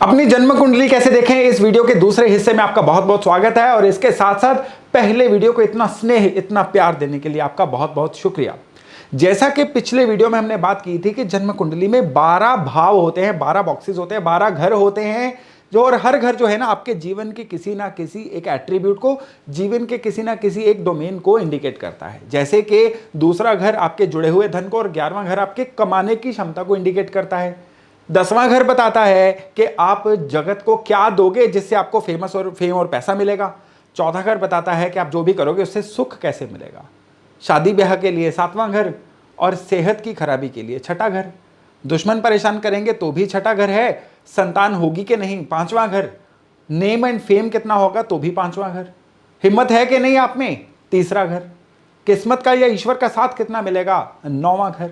अपनी जन्म कुंडली कैसे देखें, इस वीडियो के दूसरे हिस्से में आपका बहुत बहुत स्वागत है। और इसके साथ साथ पहले वीडियो को इतना स्नेह, इतना प्यार देने के लिए आपका बहुत बहुत शुक्रिया। जैसा कि पिछले वीडियो में हमने बात की थी कि जन्म कुंडली में 12 भाव होते हैं, 12 बॉक्सेस होते हैं, 12 घर होते हैं जो, और हर घर जो है ना आपके जीवन के किसी ना किसी एक एट्रीब्यूट को, जीवन के किसी ना किसी एक डोमेन को इंडिकेट करता है। जैसे कि दूसरा घर आपके जुड़े हुए धन को, और 11वां घर आपके कमाने की क्षमता को इंडिकेट करता है। 10वां घर बताता है कि आप जगत को क्या दोगे जिससे आपको फेम और पैसा मिलेगा। 14वां घर बताता है कि आप जो भी करोगे उससे सुख कैसे मिलेगा। शादी ब्याह के लिए 7वां घर, और सेहत की खराबी के लिए 6ठा घर। दुश्मन परेशान करेंगे तो भी 6ठा घर है। संतान होगी कि नहीं, 5वां घर। नेम एंड फेम कितना होगा तो भी 5वां घर। हिम्मत है कि नहीं आप में, 3रा घर। किस्मत का या ईश्वर का साथ कितना मिलेगा, 9वां घर।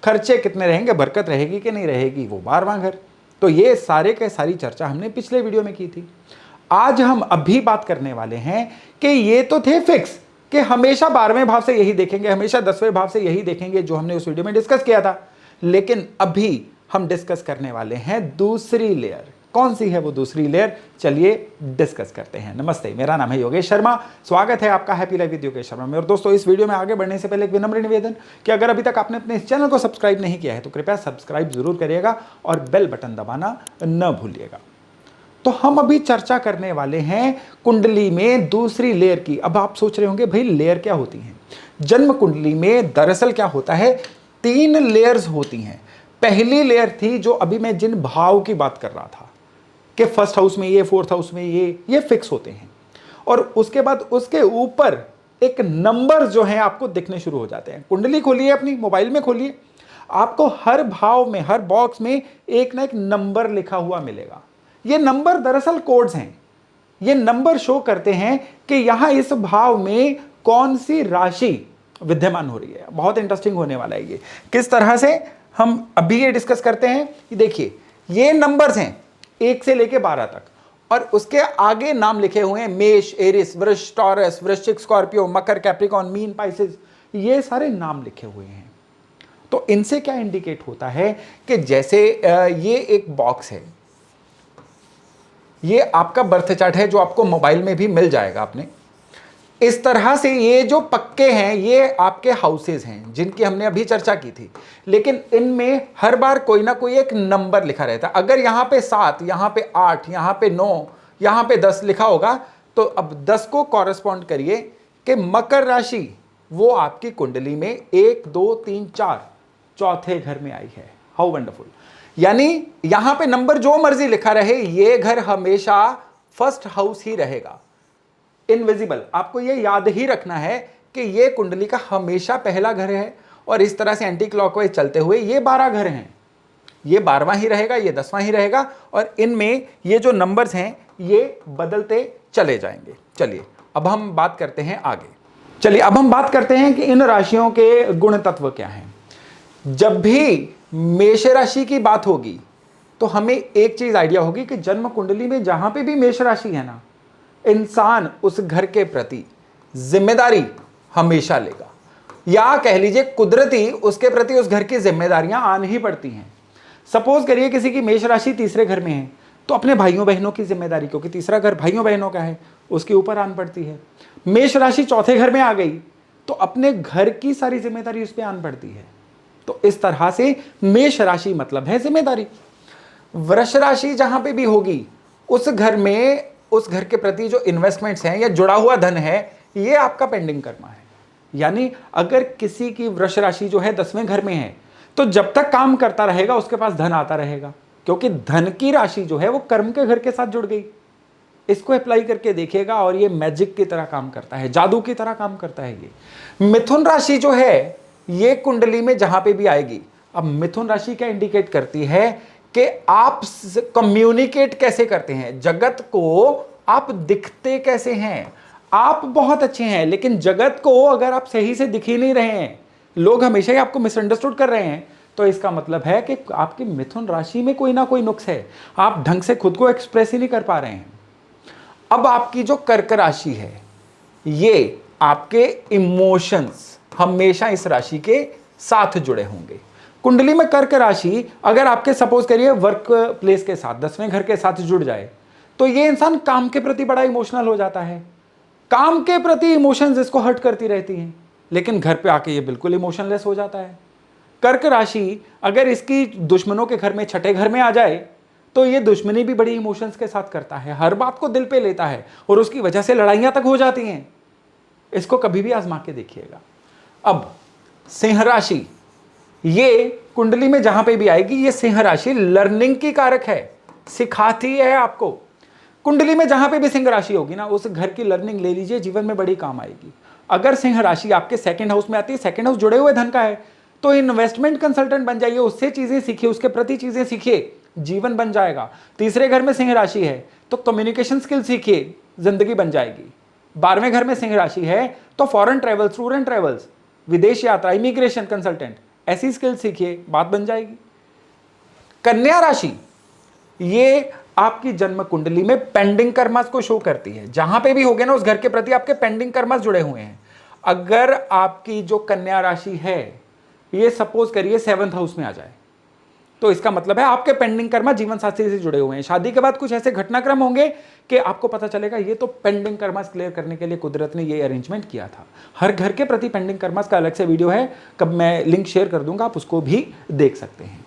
खर्चे कितने रहेंगे, बरकत रहेगी कि नहीं रहेगी, वो 12वां घर। तो ये सारे के सारी चर्चा हमने पिछले वीडियो में की थी। आज हम अभी बात करने वाले हैं कि ये तो थे फिक्स कि हमेशा 12वें भाव से यही देखेंगे, हमेशा 10वें भाव से यही देखेंगे, जो हमने उस वीडियो में डिस्कस किया था। लेकिन अभी हम डिस्कस करने वाले हैं दूसरी लेयर। कौन सी है वो दूसरी लेयर, चलिए डिस्कस करते हैं। नमस्ते, मेरा नाम है योगेश शर्मा। स्वागत है आपका happy life with Yogesh Sharma में। और दोस्तों, इस वीडियो में आगे बढ़ने से पहले एक विनम्र निवेदन कि अगर अभी तक आपने अपने इस चैनल को सब्सक्राइब नहीं किया है तो कृपया सब्सक्राइब जरूर करिएगा और बेल बटन दबाना न भूलिएगा। तो हम अभी चर्चा करने वाले हैं कुंडली में दूसरी लेयर की। अब आप सोच रहे होंगे भाई लेयर क्या होती हैं। जन्म कुंडली में दरअसल क्या होता है, 3 लेयर्स होती हैं। पहली लेयर थी जो अभी मैं जिन भाव की बात कर रहा था कि फर्स्ट हाउस में ये, फोर्थ हाउस में ये फिक्स होते हैं। और उसके बाद उसके ऊपर एक नंबर जो है आपको दिखने शुरू हो जाते हैं। कुंडली खोलिए, अपनी मोबाइल में खोलिए, आपको हर भाव में, हर बॉक्स में एक ना एक नंबर लिखा हुआ मिलेगा। ये नंबर दरअसल कोड्स हैं। ये नंबर शो करते हैं कि यहां इस भाव में कौन सी राशि विद्यमान हो रही है। बहुत इंटरेस्टिंग होने वाला है ये। किस तरह से हम अभी ये डिस्कस करते हैं। देखिए, ये नंबर्स हैं 1 से लेके 12 तक, और उसके आगे नाम लिखे हुए हैं मेष, एरिस, वृष, टॉरस, वृश्चिक, स्कॉर्पियो, मकर, कैप्रिकॉन, मीन, पाइसेस। ये सारे नाम लिखे हुए हैं। तो इनसे क्या इंडिकेट होता है कि जैसे ये एक बॉक्स है, ये आपका बर्थ चार्ट है जो आपको मोबाइल में भी मिल जाएगा आपने। इस तरह से ये जो पक्के हैं ये आपके हाउसेस हैं जिनकी हमने अभी चर्चा की थी। लेकिन इनमें हर बार कोई ना कोई एक नंबर लिखा रहता है। अगर यहां पे 7, यहां पे 8, यहां पे 9, यहां पे 10 लिखा होगा तो अब 10 को कॉरेस्पॉन्ड करिए कि मकर राशि वो आपकी कुंडली में 1, 2, 3, 4 चौथे घर में आई है। How wonderful. यानी यहां पे नंबर जो मर्जी लिखा रहे, ये घर हमेशा फर्स्ट हाउस ही रहेगा। इनविजिबल, आपको ये याद ही रखना है कि ये कुंडली का हमेशा पहला घर है। और इस तरह से एंटी क्लॉकवाइज चलते हुए ये 12 घर हैं। ये 12वां ही रहेगा, ये 10वां ही रहेगा, और इनमें ये जो नंबर्स हैं ये बदलते चले जाएंगे। चलिए अब हम बात करते हैं आगे। चलिए अब हम बात करते हैं कि इन राशियों के गुण तत्व क्या हैं। जब भी मेष राशि की बात होगी तो हमें एक चीज आइडिया होगी कि जन्म कुंडली में जहां पे भी मेष राशि है ना, इंसान उस घर के प्रति जिम्मेदारी हमेशा लेगा, या कह लीजिए कुदरती उसके प्रति उस घर की जिम्मेदारियां आन ही पड़ती हैं। सपोज करिए किसी की मेष राशि 3रे घर में है तो अपने भाइयों बहनों की जिम्मेदारी, क्योंकि 3रा घर भाइयों बहनों का है, उसके ऊपर आन पड़ती है। मेष राशि 4थे घर में आ गई तो अपने घर की सारी जिम्मेदारी उस पर आन पड़ती है। तो इस तरह से मेष राशि मतलब है जिम्मेदारी। वृष राशि जहां पे भी होगी उस घर में, उस घर के प्रति जो इन्वेस्टमेंट्स हैं या जुड़ा हुआ धन है, ये आपका पेंडिंग कर्मा है। यानी अगर किसी की वृष राशि जो है 10वें घर में है तो जब तक काम करता रहेगा उसके पास धन आता रहेगा, क्योंकि धन की राशि जो है वो कर्म के घर के साथ जुड़ गई। इसको अप्लाई करके देखिएगा और ये मैजिक की तरह काम करता है, जादू की तरह काम करता है ये। मिथुन राशि जो है ये कुंडली में जहां पे भी आएगी, अब मिथुन राशि क्या इंडिकेट करती है कि आप कम्युनिकेट कैसे करते हैं, जगत को आप दिखते कैसे हैं। आप बहुत अच्छे हैं लेकिन जगत को अगर आप सही से दिख ही नहीं रहे हैं, लोग हमेशा ही आपको मिसअंडरस्टूड कर रहे हैं, तो इसका मतलब है कि आपकी मिथुन राशि में कोई ना कोई नुक्स है। आप ढंग से खुद को एक्सप्रेस ही नहीं कर पा रहे हैं। अब आपकी जो कर्क राशि है, ये आपके इमोशंस हमेशा इस राशि के साथ जुड़े होंगे। कुंडली में कर्क राशि अगर आपके सपोज करिए वर्क प्लेस के साथ 10वें घर के साथ जुड़ जाए तो ये इंसान काम के प्रति बड़ा इमोशनल हो जाता है। काम के प्रति इमोशंस इसको हर्ट करती रहती हैं, लेकिन घर पे आके ये बिल्कुल इमोशनलेस हो जाता है। कर्क राशि अगर इसकी दुश्मनों के घर में छठे घर में आ जाए तो ये दुश्मनी भी बड़ी इमोशंस के साथ करता है, हर बात को दिल पे लेता है और उसकी वजह से लड़ाइयां तक हो जाती हैं। इसको कभी भी आजमा के देखिएगा। अब सिंह राशि, ये कुंडली में जहां पे भी आएगी, ये सिंह राशि लर्निंग की कारक है, सिखाती है आपको। कुंडली में जहां पे भी सिंह राशि होगी ना, उस घर की लर्निंग ले लीजिए, जीवन में बड़ी काम आएगी। अगर सिंह राशि आपके सेकंड हाउस में आती है, सेकंड हाउस जुड़े हुए धन का है, तो इन्वेस्टमेंट कंसल्टेंट बन जाइए, उससे चीजें सीखिए, उसके प्रति चीजें सीखिए, जीवन बन जाएगा। तीसरे घर में सिंह राशि है तो कम्युनिकेशन स्किल सीखिए, जिंदगी बन जाएगी। 12वें घर में सिंह राशि है तो फॉरेन ट्रेवल्स, स्टूडेंट ट्रेवल्स, विदेश यात्रा, इमिग्रेशन कंसल्टेंट, ऐसी स्किल सीखिए, बात बन जाएगी। कन्या राशि, ये आपकी जन्म कुंडली में पेंडिंग कर्मास को शो करती है। जहां पे भी होगे ना, उस घर के प्रति आपके पेंडिंग कर्मास जुड़े हुए हैं। अगर आपकी जो कन्या राशि है ये सपोज करिए 7th हाउस में आ जाए तो इसका मतलब है आपके पेंडिंग कर्मा जीवन साथी से जुड़े हुए हैं। शादी के बाद कुछ ऐसे घटनाक्रम होंगे कि आपको पता चलेगा ये तो पेंडिंग कर्मास क्लियर करने के लिए कुदरत ने ये अरेंजमेंट किया था। हर घर के प्रति पेंडिंग कर्मास का अलग से वीडियो है, कब मैं लिंक शेयर कर दूंगा, आप उसको भी देख सकते हैं।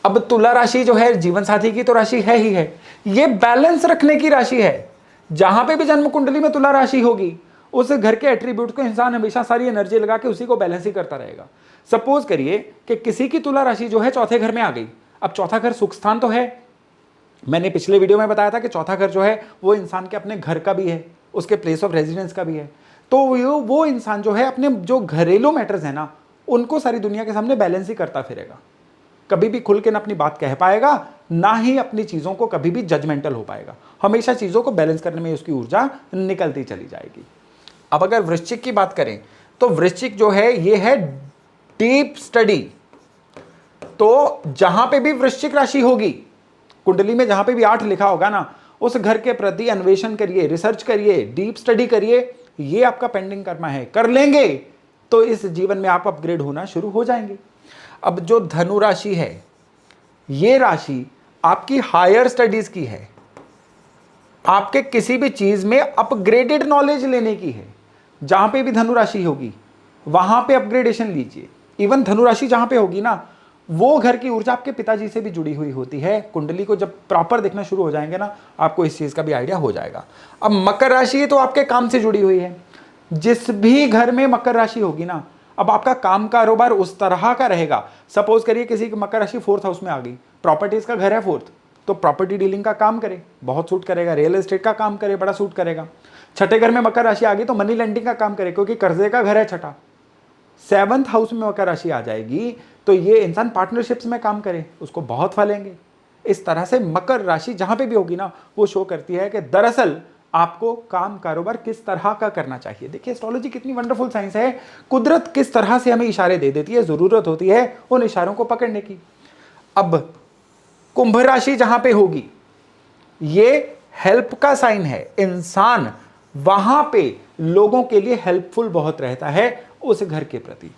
अब तुला राशि जो है जीवन साथी की तो राशि है ही है, ये बैलेंस रखने की राशि है। जहां पे भी जन्म कुंडली में तुला राशि होगी, उस घर के एट्रीब्यूट को इंसान हमेशा सारी एनर्जी लगा के उसी को बैलेंस ही करता रहेगा। सपोज करिए कि किसी की तुला राशि जो है चौथे घर में आ गई। अब चौथा घर सुख स्थान तो है, मैंने पिछले वीडियो में बताया था कि चौथा घर जो है वो इंसान के अपने घर का भी है, उसके प्लेस ऑफ रेजिडेंस का भी है। तो वो इंसान जो है अपने जो घरेलू मैटर्स है ना, उनको सारी दुनिया के सामने बैलेंस ही करता फिरेगा। कभी भी खुल के ना अपनी बात कह पाएगा, ना ही अपनी चीजों को कभी भी जजमेंटल हो पाएगा। हमेशा चीजों को बैलेंस करने में उसकी ऊर्जा निकलती चली जाएगी। अब अगर वृश्चिक की बात करें तो वृश्चिक जो है ये है डीप स्टडी। तो जहां पे भी वृश्चिक राशि होगी कुंडली में, जहां पे भी 8 लिखा होगा ना, उस घर के प्रति अन्वेषण करिए, रिसर्च करिए, डीप स्टडी करिए। ये आपका पेंडिंग कर्मा है, कर लेंगे तो इस जीवन में आप अपग्रेड होना शुरू हो जाएंगे। अब जो धनु राशि है, ये राशि आपकी हायर स्टडीज की है, आपके किसी भी चीज में अपग्रेडेड नॉलेज लेने की है। जहां पे भी धनु राशि होगी वहां पे अपग्रेडेशन लीजिए। इवन धनु राशि जहां पे होगी ना, वो घर की ऊर्जा आपके पिताजी से भी जुड़ी हुई होती है। कुंडली को जब प्रॉपर देखना शुरू हो जाएंगे ना, आपको इस चीज का भी आइडिया हो जाएगा। अब मकर राशि तो आपके काम से जुड़ी हुई है। जिस भी घर में मकर राशि होगी ना, अब आपका काम कारोबार उस तरह का रहेगा। सपोज करिए किसी की मकर राशि 4th हाउस में आ गई, प्रॉपर्टीज का घर है 4th, तो प्रॉपर्टी डीलिंग का काम करे, बहुत सूट करेगा। रियल एस्टेट का काम करे, बड़ा सूट करेगा। छठे घर में मकर राशि आ गई तो मनी लेंडिंग का काम करे, क्योंकि कर्जे का घर है छठा। 7th हाउस में मकर राशि आ जाएगी तो ये इंसान पार्टनरशिप्स में काम करे, उसको बहुत फलेंगे। इस तरह से मकर राशि जहां पे भी होगी ना, वो शो करती है कि दरअसल आपको काम कारोबार किस तरह का करना चाहिए। देखिए एस्ट्रोलॉजी कितनी वंडरफुल साइंस है, कुदरत किस तरह से हमें इशारे दे देती है, जरूरत होती है उन इशारों को पकड़ने की। अब कुंभ राशि जहां पे होगी, ये हेल्प का साइन है। इंसान वहां पे लोगों के लिए हेल्पफुल बहुत रहता है उस घर के प्रति।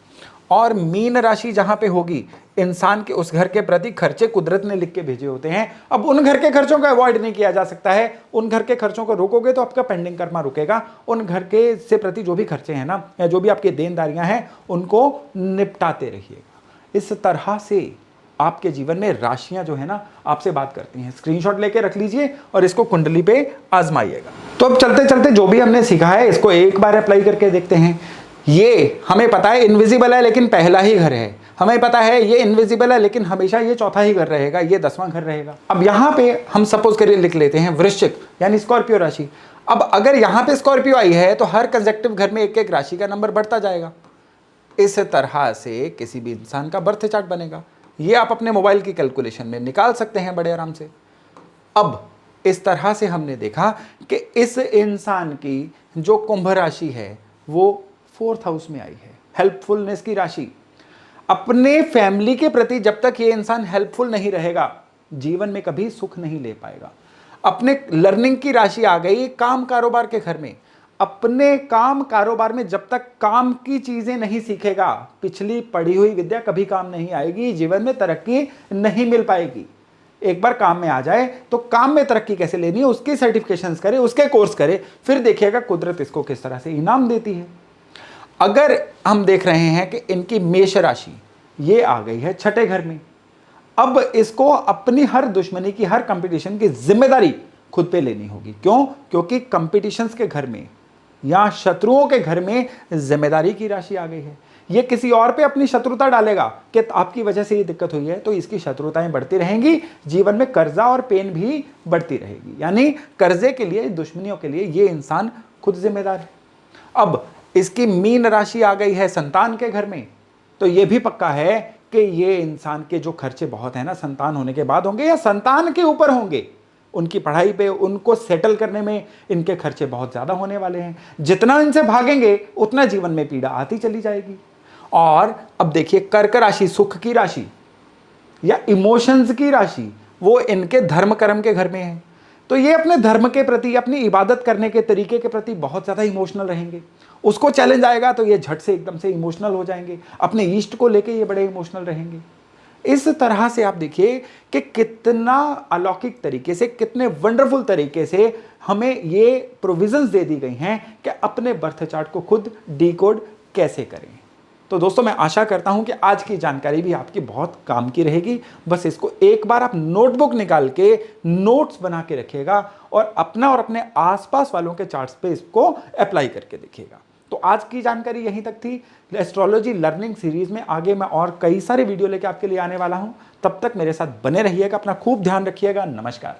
और मीन राशि जहां पे होगी, इंसान के उस घर के प्रति खर्चे कुदरत ने लिख के भेजे होते हैं। अब उन घर के खर्चों को अवॉइड नहीं किया जा सकता है। उन घर के खर्चों को रोकोगे तो आपका पेंडिंग कर्मा रुकेगा। उन घर के से प्रति जो भी खर्चे हैं ना, या जो भी आपकी देनदारियां हैं, उनको निपटाते रहिएगा। इस तरह से आपके जीवन में राशियां जो है ना आपसे बात करती हैं। स्क्रीनशॉट लेके रख लीजिए और इसको कुंडली पे आजमाइएगा। तो अब चलते चलते जो भी हमने सीखा है इसको एक बार अप्लाई करके देखते हैं। ये हमें पता है इनविजिबल है लेकिन पहला ही घर है। हमें पता है ये इनविजिबल है लेकिन हमेशा ये चौथा ही घर रहेगा, ये 10वां घर रहेगा। अब यहां पे हम सपोज करिए लिख लेते हैं वृश्चिक यानी स्कॉर्पियो राशि। अब अगर यहां पे स्कॉर्पियो आई है तो हर कंसेक्टिव घर में एक एक राशि का नंबर बढ़ता जाएगा। इस तरह से किसी भी इंसान का बर्थ चार्ट बनेगा। ये आप अपने मोबाइल की कैलकुलेशन में निकाल सकते हैं बड़े आराम से। अब इस तरह से हमने देखा कि इस इंसान की जो कुंभ राशि है वो 4th हाउस में आई है, हेल्पफुलनेस की राशि। अपने फैमिली के प्रति जब तक ये इंसान हेल्पफुल नहीं रहेगा, जीवन में कभी सुख नहीं ले पाएगा। अपने लर्निंग की राशि आ गई काम कारोबार के घर में। अपने काम कारोबार में जब तक काम की चीजें नहीं सीखेगा, पिछली पढ़ी हुई विद्या कभी काम नहीं आएगी, जीवन में तरक्की नहीं मिल पाएगी। एक बार काम में आ जाए तो काम में तरक्की कैसे लेनी है उसकी सर्टिफिकेशंस करे, उसके कोर्स करे, फिर देखिएगा कुदरत इसको किस तरह से इनाम देती है। अगर हम देख रहे हैं कि इनकी मेष राशि ये आ गई है छठे घर में, अब इसको अपनी हर दुश्मनी की, हर कंपटीशन की जिम्मेदारी खुद पे लेनी होगी। क्यों? क्योंकि कंपटीशंस के घर में या शत्रुओं के घर में जिम्मेदारी की राशि आ गई है। ये किसी और पे अपनी शत्रुता डालेगा कि आपकी वजह से ये दिक्कत हुई है, तो इसकी शत्रुताएं बढ़ती रहेंगी, जीवन में कर्जा और पेन भी बढ़ती रहेगी। यानी कर्जे के लिए, दुश्मनियों के लिए ये इंसान खुद जिम्मेदार है। अब इसकी मीन राशि आ गई है संतान के घर में, तो ये भी पक्का है कि ये इंसान के जो खर्चे बहुत है ना, संतान होने के बाद होंगे या संतान के ऊपर होंगे, उनकी पढ़ाई पे, उनको सेटल करने में इनके खर्चे बहुत ज्यादा होने वाले हैं। जितना इनसे भागेंगे उतना जीवन में पीड़ा आती चली जाएगी। और अब देखिए कर्क राशि, सुख की राशि या इमोशंस की राशि, वो इनके धर्म कर्म के घर में है। तो ये अपने धर्म के प्रति, अपनी इबादत करने के तरीके के प्रति बहुत ज्यादा इमोशनल रहेंगे। उसको चैलेंज आएगा तो ये झट से एकदम से इमोशनल हो जाएंगे, अपने ईष्ट को लेके ये बड़े इमोशनल रहेंगे। इस तरह से आप देखिए कि कितना अलौकिक तरीके से, कितने वंडरफुल तरीके से हमें ये प्रोविजंस दे दी गई हैं कि अपने बर्थ चार्ट को खुद डिकोड कैसे करें। तो दोस्तों, मैं आशा करता हूं कि आज की जानकारी भी आपकी बहुत काम की रहेगी। बस इसको एक बार आप नोटबुक निकाल के नोट्स बना के रखिएगा और अपना और अपने आसपास वालों के चार्ट्स पे इसको अप्लाई करके देखिएगा। तो आज की जानकारी यहीं तक थी। एस्ट्रोलॉजी लर्निंग सीरीज में आगे मैं और कई सारे वीडियो लेके आपके लिए आने वाला हूं। तब तक मेरे साथ बने रहिएगा, अपना खूब ध्यान रखिएगा। नमस्कार।